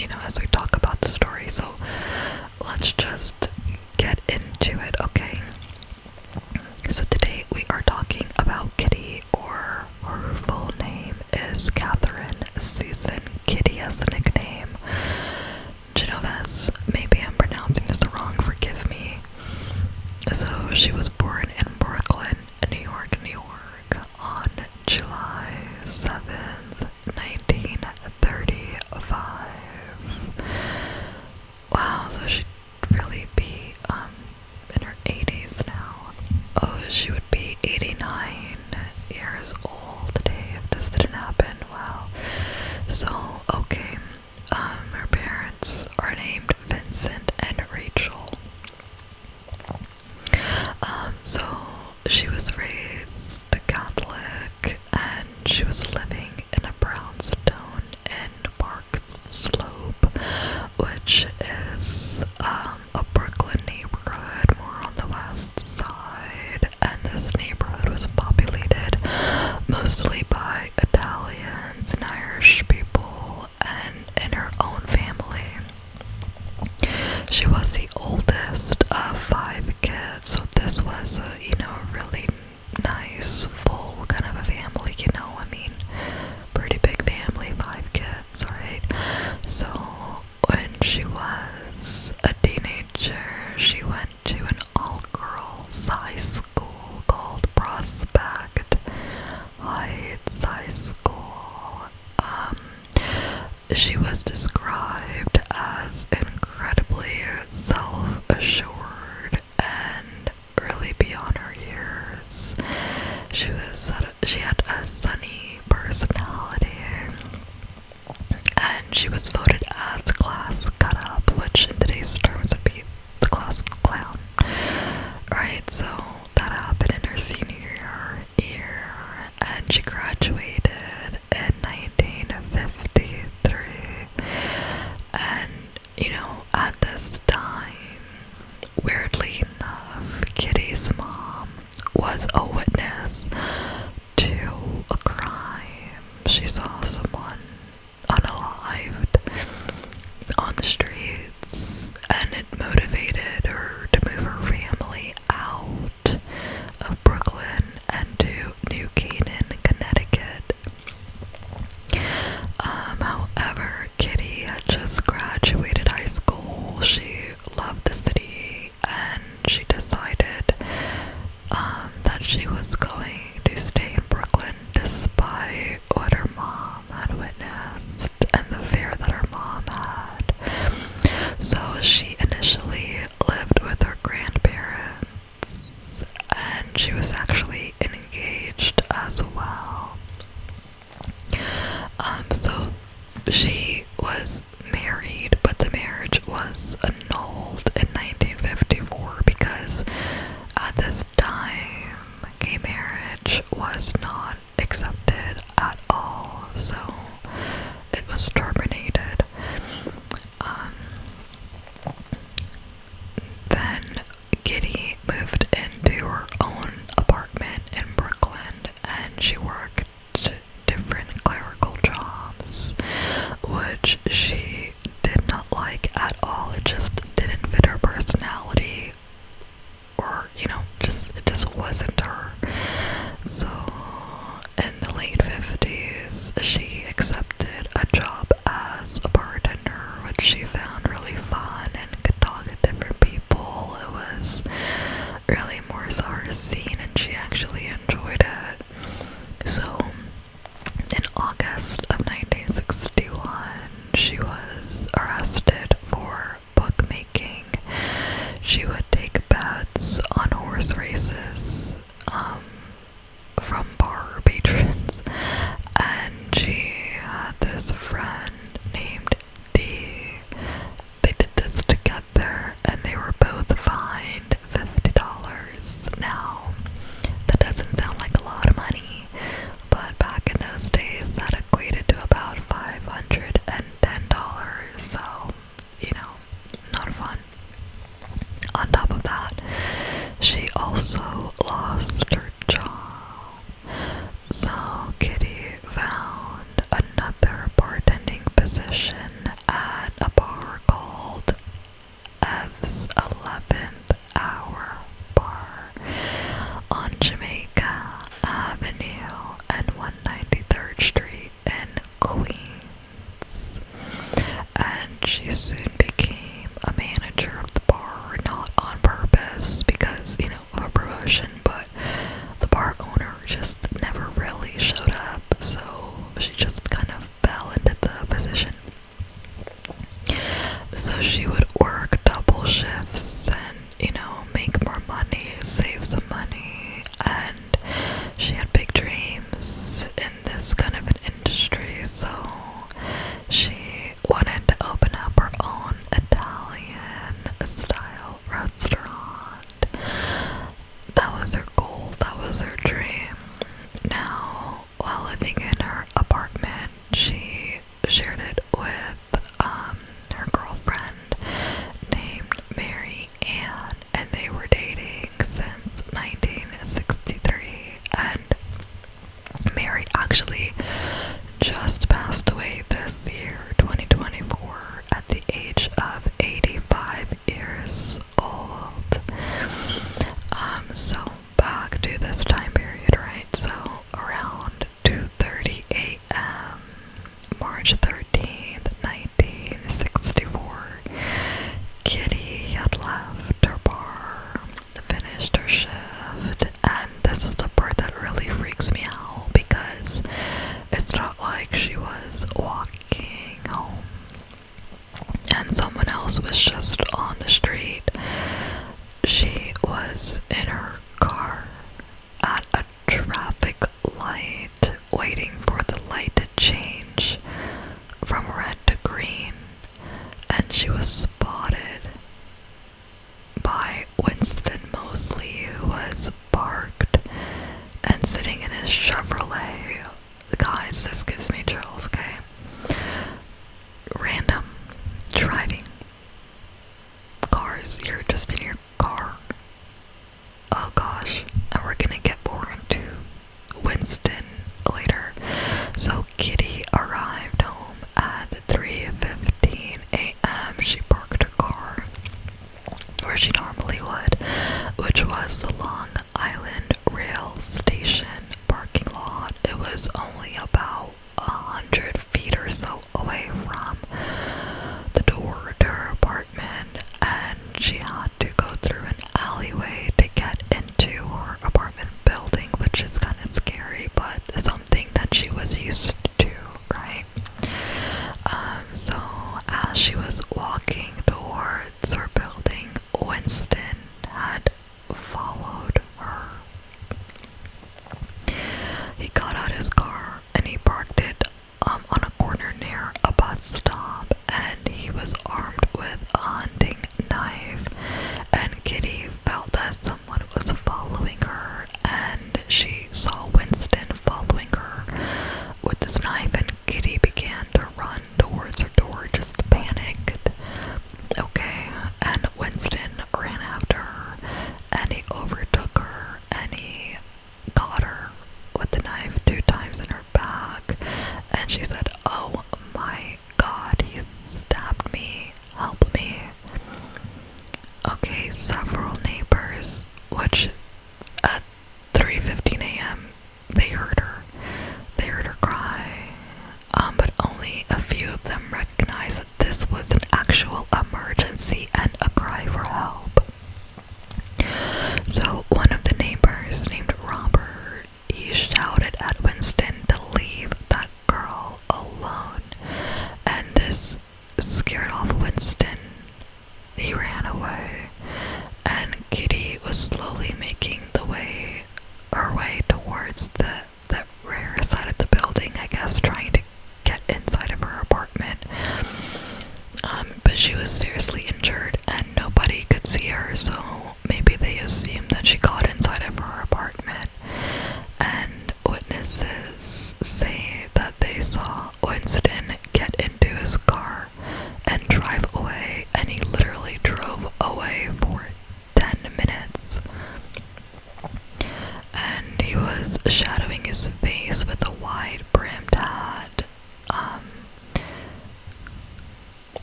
as we talk about the story. So let's just get into it, okay? So today we are talking about Kitty, or her full name is Catherine Susan. Kitty as a nickname. Genovese. Maybe I'm pronouncing this wrong, forgive me. So she was born in Brooklyn, New York, on July 7th, 1935. Wow, so she'd really be in her 80s now. Oh, she would be 89 years old today if this didn't happen. Wow. So, okay, her parents are named Vincent and Rachel. So she was raised Catholic, and she was living in a brownstone in Park Slope, which is a Brooklyn neighborhood more on the west side, and this neighborhood was populated mostly by Italians and Irish people, and in her own family. She was the oldest of 5 kids, so this was a, really nice, full kind of a family, I mean, pretty big family, 5 kids, right? So, when she was a teenager, she went to an all-girls high school called Prospect Heights High School. She was described as incredibly self-assured and really beyond her years. She had a sunny personality, and she was voted as class cut-up, which in today's terms would be the class clown. Right, so that happened in her senior year, and she graduated in 1953. And, at this time, weirdly enough, Kitty's mom was a witness to a crime. She saw someone unalived on the streets, and it motivated her to move her family out of Brooklyn and to New Canaan, Connecticut. However, Kitty had just graduated high school. She loved the city, and she decided that she was going to stay in Brooklyn despite what her mom had witnessed and the fear that her mom had. So she initially lived with her grandparents, and she was actually engaged as well. So she was married, but the marriage was annulled in 1954 because at this time, gay marriage was not accepted at all, so it was terminated. Then Kitty moved into her own apartment in Brooklyn, and she worked different clerical jobs, which she did not like at all. It just didn't fit her personality, or it just wasn't her. So in the late 50s, she accepted a job as a bartender, which she found really fun and could talk to different people. It was really more so her scene, and she actually enjoyed it. So in August of 1961, she was arrested for bookmaking. She would take bets on horse races from bar patrons, and she had this friend named Dee. They did this together, and they were both fined $50. Now, that doesn't sound like a lot of money, but back in those days, that equated to about $510. So, not fun. On top of that, she also lost her job. So Kitty found another bartending position at she soon became a manager of the bar, not on purpose because, you know, of a promotion, but the bar owner just never really showed up, so she just kind of fell into the position. So she would work double shifts and, you know, make more money, save some money, and she had big dreams in this kind of an industry, so she wanted to open up her own Italian-style restaurant. That was her goal, that was her dream. Now, while living in her apartment, she shared it with her girlfriend named Mary Ann, and they were dating since 1963, and Mary actually just passed away this year, 2024, at the age of 85 years old. So back to this time period, right? So around 2:30 a.m., March 13th, 1964, Kitty had left her bar, finished her shift, and this is the part that really freaks me out because it's not like she was walking home and someone else was just on the street. She was in her car at a traffic light, waiting for the light to change from red to green, and she was spotted by Winston Mosley, who was parked and sitting in his Chevrolet. Guys, this gives me chills, okay? Random driving cars, you're just in your car. Oh gosh, and we're gonna get more into Winston later. So Kitty arrived home at 3:15 a.m. She parked her car where she normally would, which was the Long Island Rail Station parking lot. It was only about 100 feet or so away from the door to her apartment, and she had to go through an alleyway to get into her apartment building, which is kind of scary, but something that she was used to, right? So as she was walking towards her building, Winston had followed her. He got out his car and he parked it on a corner near a bus stop, and he was armed with a hunting knife, and Kitty felt that someone was following her, and she saw Winston following her with this knife, and Kitty began to run towards her door, just panicked. Okay, and Winston ran after her, and he overtook her, and he got her with the knife 2 times in her back, and she said, "Oh my God, he stabbed me, help me." Okay, several neighbors, which at 3:15 a.m. they heard her cry, but only a few of them recognized that this was an actual emergency and a cry for help. So one of the neighbors, named Robert, he shouted at Winston to leave that girl alone, and this scared off Winston. He ran away, and Kitty was slowly making her way towards the rear side of the building, I guess, trying to get inside of her apartment. But she was seriously injured and nobody could see her, so maybe they assumed that she got inside of her apartment. And witnesses say that they saw Winston get into his car and drive away, and he literally drove away for 10 minutes. And he was shadowing his face with a wide-brimmed hat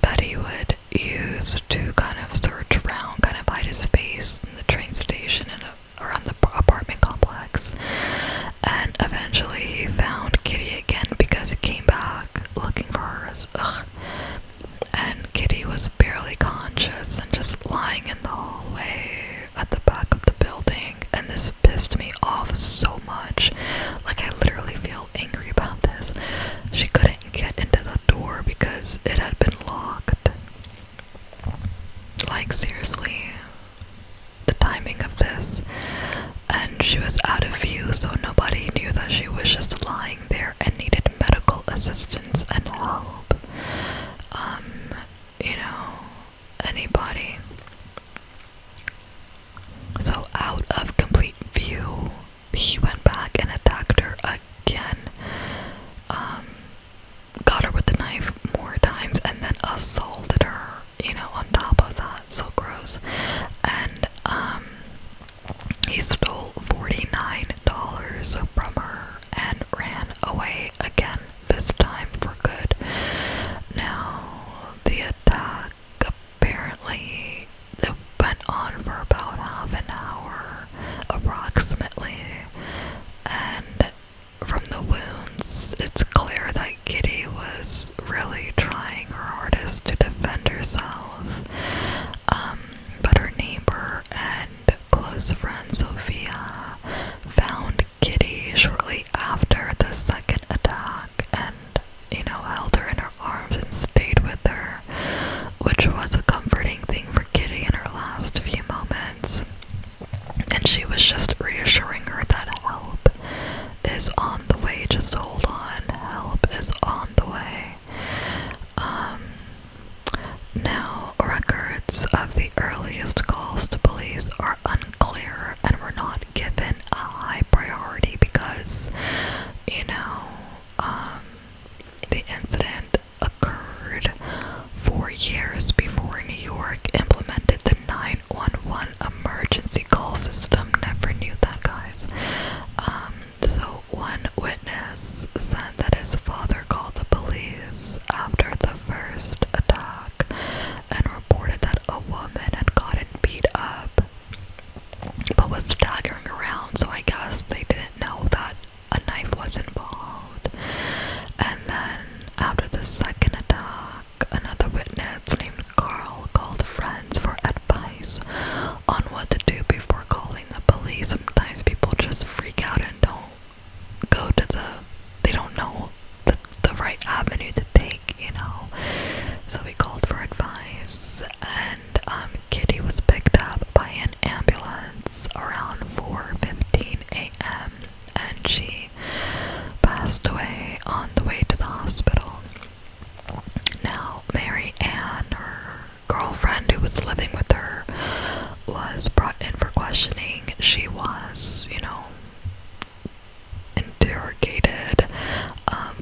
that he would use to kind of search around, kind of hide his face in the train station and around the apartment complex. And eventually he found Kitty again because he came back looking for her. And Kitty it had been locked. Like, seriously, the timing of this. And she was out of view, so nobody knew that she was just lying there and needed medical assistance and help. You know, anybody. So out of complete view, he went back and attacked her again. Got her with the knife more times and then assaulted her, you know, on top of that. So gross. And he stole $49 from her and ran away again, this time for good. Now, the attack apparently it went on for about half an hour, approximately, and from the wounds, it's clear that Kitty was really trying her hardest to defend herself. But her neighbor and close friend Sophia found Kitty shortly after the second attack and, you know, held her in her arms and stayed with her, which was a comforting thing for Kitty in her last few moments. And she was just reassuring her that help is on the way, just hold on, help is on the way. Now, records of the earliest calls to police are unclear and were not given a high priority because, you know, the incident occurred 4 years before New York implemented the 911 emergency call system. Never knew that, guys. So one witness said that his father called the police after the first attack and reported that a woman had gotten beat up but was staggering around, so I guess they didn't know that a knife was involved. And then after the second attack, another witness named Carl called friends for advice on what to do before calling the police. Sometimes people just freak out and they don't know the right avenue to take, you know. So he called for advice, and Kitty was picked up by an ambulance around 4:15 a.m. and she passed away on the way to the hospital. Now, Mary Ann, her girlfriend who was living with her, was brought in for questioning. She was, you know, interrogated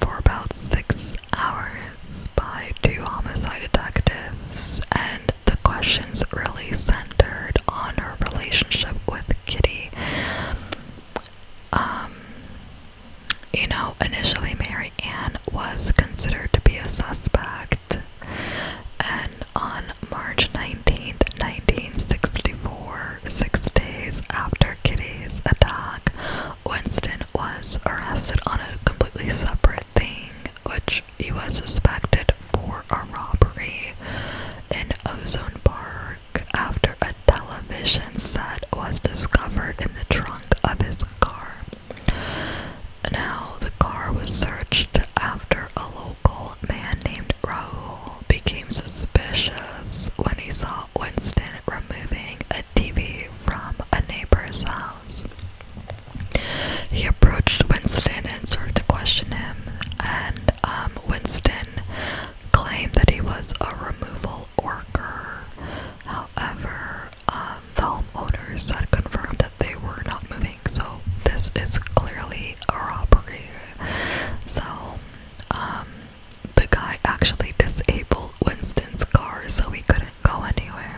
for about 6 hours by 2 homicide detectives, and the questions really centered on her relationship with Kitty. You know, initially Mary Ann was considered to be a suspect, and on March 19th, 1964, 6 days after Kitty's attack, Winston was arrested on a completely separate thing, which he was suspected for a robbery in Ozone Park after a television set was discovered in the trunk of his car. Now, the car was searched after a local man named Raul became suspicious when he saw Winston removing a TV from a neighbor's house. He approached Winston and started to question him, and Winston claimed that he was a removal worker. However, the homeowners had confirmed that they were not moving, so this is clearly a robbery. So, the guy actually disabled Winston's car so he couldn't go anywhere.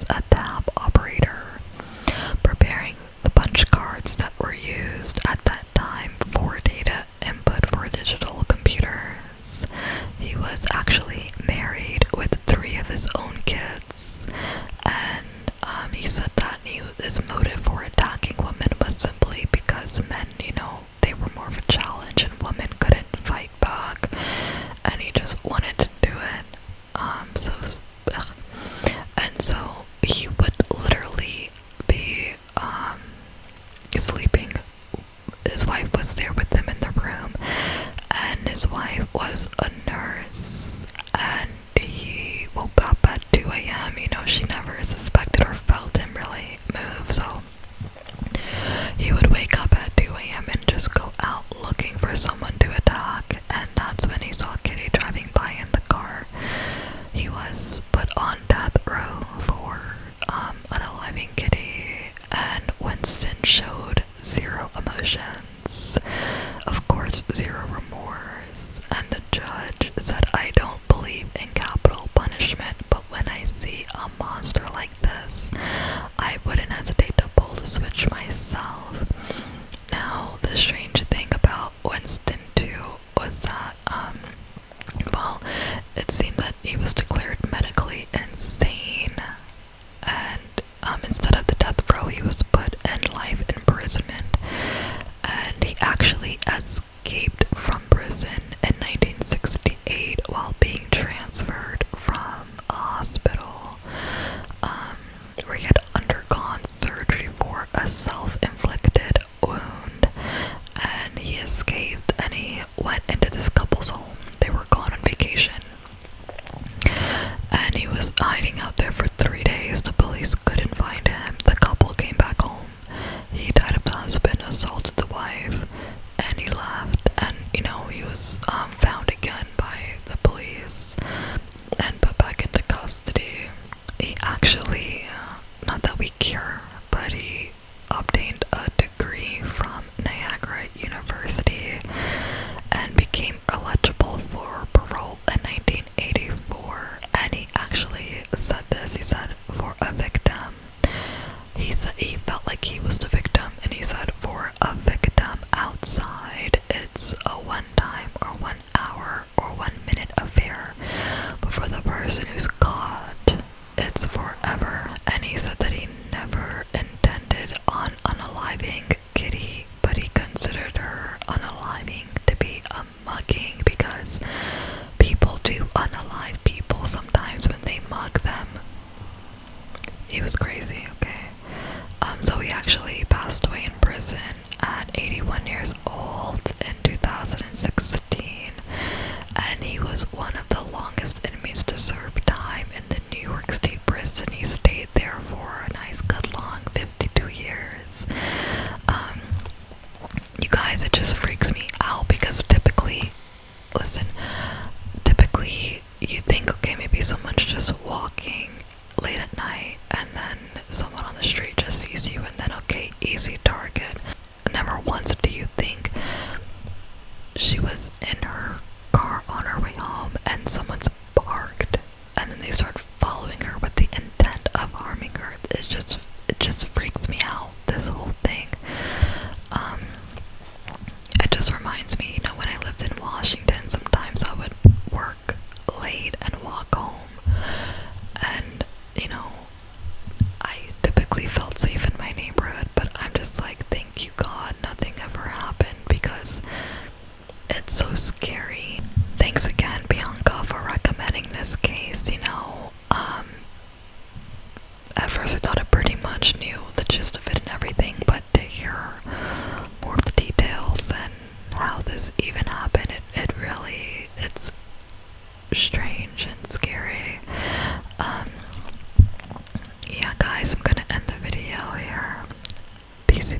was a tab operator, preparing the punch cards that were used at that time for data input for digital computers. He was actually married with 3 of his own kids, and he said that his motive for attacking women was simply because men, they were more of a challenge and women couldn't fight back, and he just wanted to do it. And so he would literally be sleeping. His wife was there with him in the room, and his wife was a nurse, and he woke up at 2 a.m. She never suspected or felt him really move, so he would wake up at 2 a.m. and just go out looking for someone to attack, and that's when he saw Kitty driving by in the car. He was put on death row for unaliving Kitty, and Winston showed 0 emotions, of course 0 remorse, and the judge said, "I don't believe in capital punishment, but when I see a monster like this, I wouldn't hesitate to pull the switch myself." Now, the strange thing about Winston too was that, well, it seemed that he was declared medically insane, and instead of the death row, he was put in life imprisonment, and he actually escaped from prison in 1968 while being transferred from a hospital where he had undergone surgery for a self-inflicted wound, and he escaped and he went into this couple's home. They were gone on vacation, and he was hiding out there for 3 days. The police couldn't find him. The couple came back home. He tied up the husband, assaulted the wife, and he left. And he was found again by the police and put back into custody. He actually, not that we care, but he obtained a degree from Niagara University and became eligible for parole in 1984. And he actually said this. He said, for a victim, he said he felt like he was the victim, and he said, for a victim outside, it's a 1 time or 1 hour or 1 minute affair, but for the person who's caught, it's forever. And he said that he never intended on unaliving Kitty, but he considered her unaliving to be a mugging, because people do unalive people sometimes when they mug them. He was crazy, okay? So he actually passed away in prison at 81 years old in 2016, and he was one of the longest inmates to serve time in the New York State prison. He stayed there for a nice good long 52 years. You guys, it just freaks me out because typically you think, okay, maybe someone's just walking late at night and then someone on the street just sees you, and then, okay, easy target. Never once do you think she was in her car on her way home and someone's parked and then they start following her with the intent of harming her. It just freaks me out, this whole thing. It just reminds me, when I lived in Washington, sometimes I would work late and walk home, and I typically felt safe in my neighborhood, but I'm just like, thank you God, nothing ever happened, because it's so scary. Thanks again, Bianca, for recommending this case. At first I thought I pretty much knew the gist of it and everything, but to hear more of the details and how this even happened, it's strange and scary. Yeah, guys, I'm gonna end the video here. Peace.